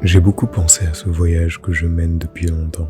J'ai beaucoup pensé à ce voyage que je mène depuis longtemps.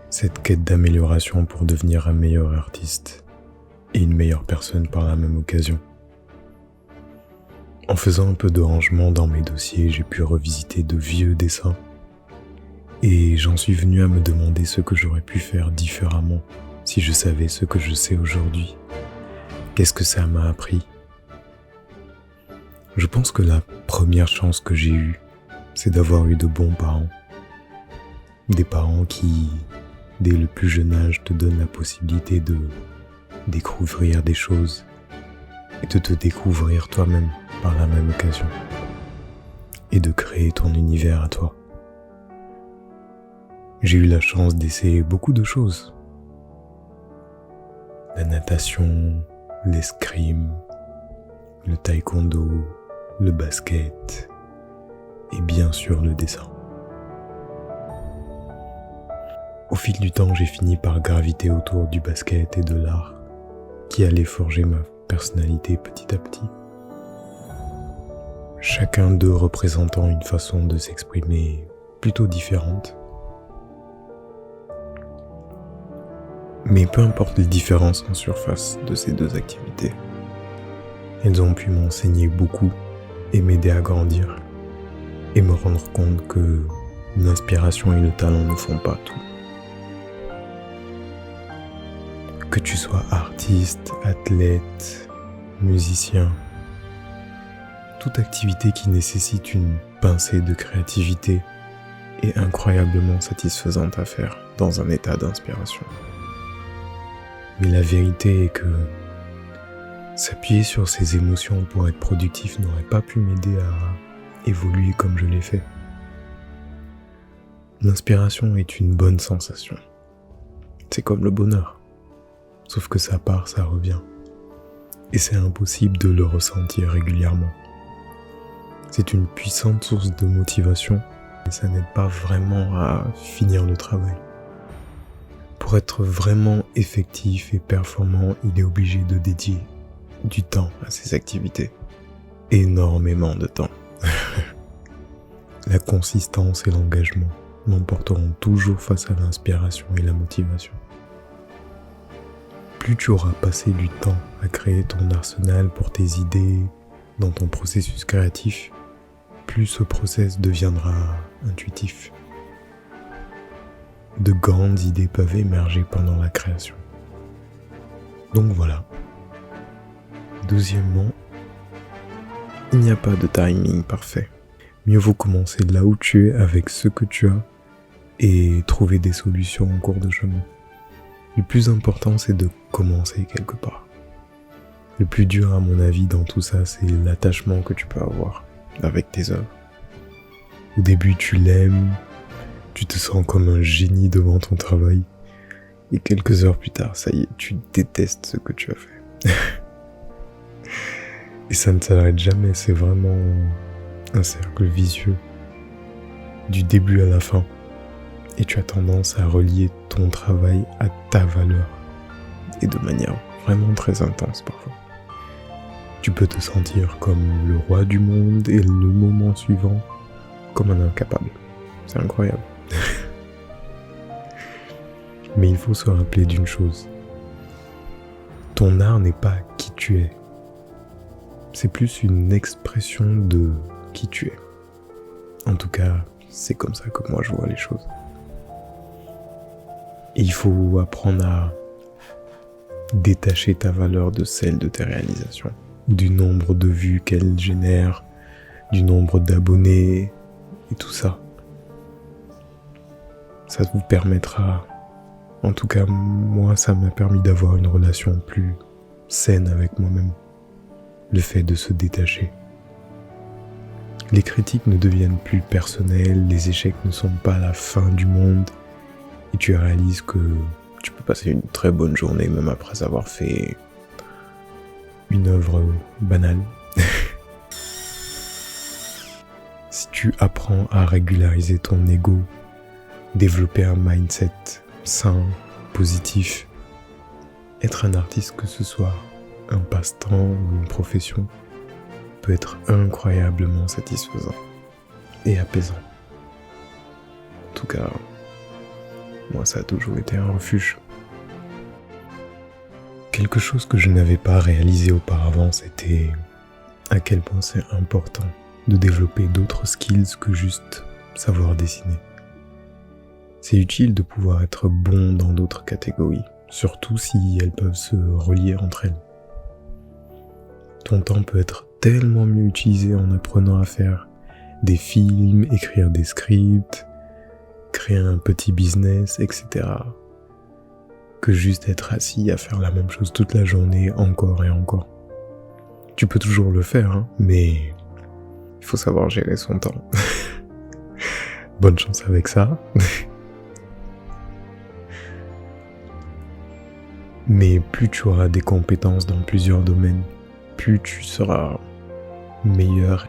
Cette quête d'amélioration pour devenir un meilleur artiste et une meilleure personne par la même occasion. En faisant un peu de rangement dans mes dossiers, j'ai pu revisiter de vieux dessins et j'en suis venu à me demander ce que j'aurais pu faire différemment si je savais ce que je sais aujourd'hui. Qu'est-ce que ça m'a appris ? Je pense que la première chance que j'ai eue, c'est d'avoir eu de bons parents. Des parents qui, dès le plus jeune âge, te donnent la possibilité de découvrir des choses et de te découvrir toi-même par la même occasion et de créer ton univers à toi. J'ai eu la chance d'essayer beaucoup de choses. La natation, l'escrime, le taekwondo, le basket et bien sûr le dessin. Au fil du temps, j'ai fini par graviter autour du basket et de l'art qui allait forger ma personnalité petit à petit. Chacun d'eux représentant une façon de s'exprimer plutôt différente. Mais peu importe les différences en surface de ces deux activités, elles ont pu m'enseigner beaucoup et m'aider à grandir et me rendre compte que l'inspiration et le talent ne font pas tout. Que tu sois artiste, athlète, musicien, toute activité qui nécessite une pincée de créativité est incroyablement satisfaisante à faire dans un état d'inspiration. Mais la vérité est que s'appuyer sur ses émotions pour être productif n'aurait pas pu m'aider à évoluer comme je l'ai fait. L'inspiration est une bonne sensation. C'est comme le bonheur. Sauf que ça part, ça revient. Et c'est impossible de le ressentir régulièrement. C'est une puissante source de motivation, mais ça n'aide pas vraiment à finir le travail. Pour être vraiment effectif et performant, il est obligé de dédier du temps à ces activités. Énormément de temps. La consistance et l'engagement l'emporteront toujours face à l'inspiration et la motivation. Plus tu auras passé du temps à créer ton arsenal pour tes idées dans ton processus créatif, plus ce process deviendra intuitif. De grandes idées peuvent émerger pendant la création. Donc voilà. Deuxièmement, il n'y a pas de timing parfait. Mieux vaut commencer là où tu es avec ce que tu as et trouver des solutions en cours de chemin. Le plus important, c'est de commencer quelque part. Le plus dur, à mon avis, dans tout ça, c'est l'attachement que tu peux avoir avec tes œuvres. Au début, tu l'aimes, tu te sens comme un génie devant ton travail, et quelques heures plus tard, ça y est, tu détestes ce que tu as fait. Et ça ne s'arrête jamais, c'est vraiment un cercle vicieux, du début à la fin. Et tu as tendance à relier ton travail à ta valeur, et de manière vraiment très intense parfois. Tu peux te sentir comme le roi du monde et le moment suivant comme un incapable. C'est incroyable. Mais il faut se rappeler d'une chose. Ton art n'est pas qui tu es. C'est plus une expression de qui tu es. En tout cas, c'est comme ça que moi je vois les choses. Et il faut apprendre à détacher ta valeur de celle de tes réalisations, du nombre de vues qu'elles génèrent, du nombre d'abonnés et tout ça. Ça vous permettra, en tout cas moi ça m'a permis d'avoir une relation plus saine avec moi-même. Le fait de se détacher. Les critiques ne deviennent plus personnelles, les échecs ne sont pas la fin du monde. Et tu réalises que tu peux passer une très bonne journée même après avoir fait une œuvre banale. Si tu apprends à régulariser ton ego, développer un mindset sain, positif, être un artiste, que ce soit un passe-temps ou une profession, peut être incroyablement satisfaisant et apaisant. En tout cas, moi ça a toujours été un refuge. Quelque chose que je n'avais pas réalisé auparavant, c'était à quel point c'est important de développer d'autres skills que juste savoir dessiner. C'est utile de pouvoir être bon dans d'autres catégories, surtout si elles peuvent se relier entre elles. Ton temps peut être tellement mieux utilisé en apprenant à faire des films, écrire des scripts, créer un petit business, etc. que juste être assis à faire la même chose toute la journée, encore et encore. Tu peux toujours le faire, hein, mais il faut savoir gérer son temps. Bonne chance avec ça. Mais plus tu auras des compétences dans plusieurs domaines, plus tu seras meilleur,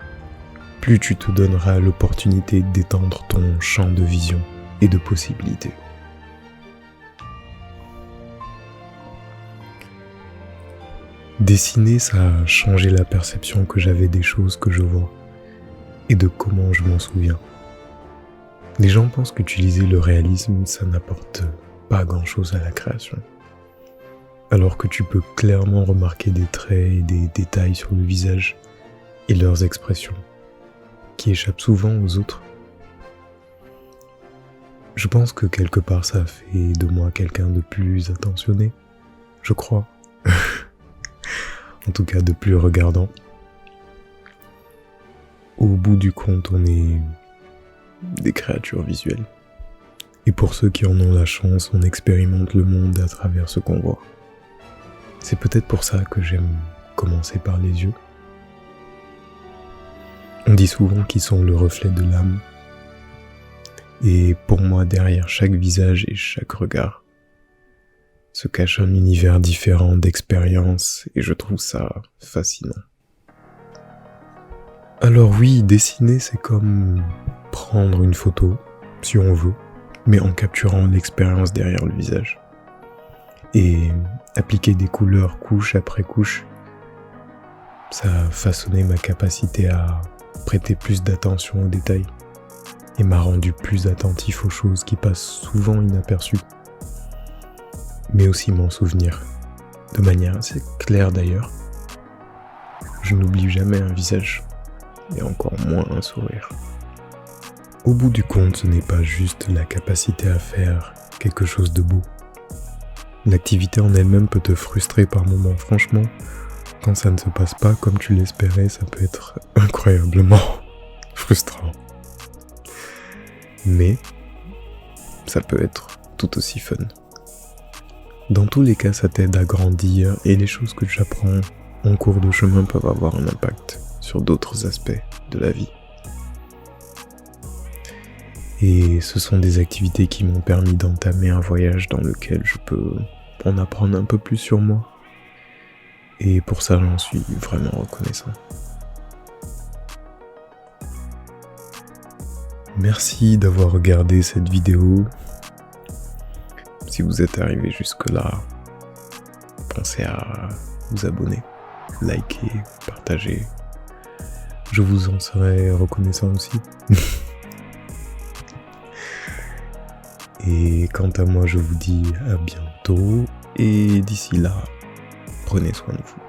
plus tu te donneras l'opportunité d'étendre ton champ de vision et de possibilités. Dessiner, ça a changé la perception que j'avais des choses que je vois et de comment je m'en souviens. Les gens pensent qu'utiliser le réalisme, ça n'apporte pas grand-chose à la création. Alors que tu peux clairement remarquer des traits et des détails sur le visage et leurs expressions, qui échappent souvent aux autres. Je pense que quelque part ça fait de moi quelqu'un de plus attentionné, je crois. En tout cas de plus regardant. Au bout du compte, on est des créatures visuelles. Et pour ceux qui en ont la chance, on expérimente le monde à travers ce qu'on voit. C'est peut-être pour ça que j'aime commencer par les yeux. On dit souvent qu'ils sont le reflet de l'âme. Et pour moi, derrière chaque visage et chaque regard, se cache un univers différent d'expériences et je trouve ça fascinant. Alors oui, dessiner c'est comme prendre une photo, si on veut, mais en capturant l'expérience derrière le visage. Et appliquer des couleurs couche après couche, ça a façonné ma capacité à prêter plus d'attention aux détails et m'a rendu plus attentif aux choses qui passent souvent inaperçues. Mais aussi m'en souvenir, de manière assez claire d'ailleurs. Je n'oublie jamais un visage, et encore moins un sourire. Au bout du compte, ce n'est pas juste la capacité à faire quelque chose de beau. L'activité en elle-même peut te frustrer par moments, franchement. Quand ça ne se passe pas comme tu l'espérais, ça peut être incroyablement frustrant. Mais ça peut être tout aussi fun. Dans tous les cas, ça t'aide à grandir et les choses que tu apprends en cours de chemin peuvent avoir un impact sur d'autres aspects de la vie. Et ce sont des activités qui m'ont permis d'entamer un voyage dans lequel je peux en apprendre un peu plus sur moi. Et pour ça, j'en suis vraiment reconnaissant. Merci d'avoir regardé cette vidéo. Si vous êtes arrivé jusque-là, pensez à vous abonner, liker, partager. Je vous en serai reconnaissant aussi. Et quant à moi, je vous dis à bientôt. Et d'ici là, prenez soin de vous.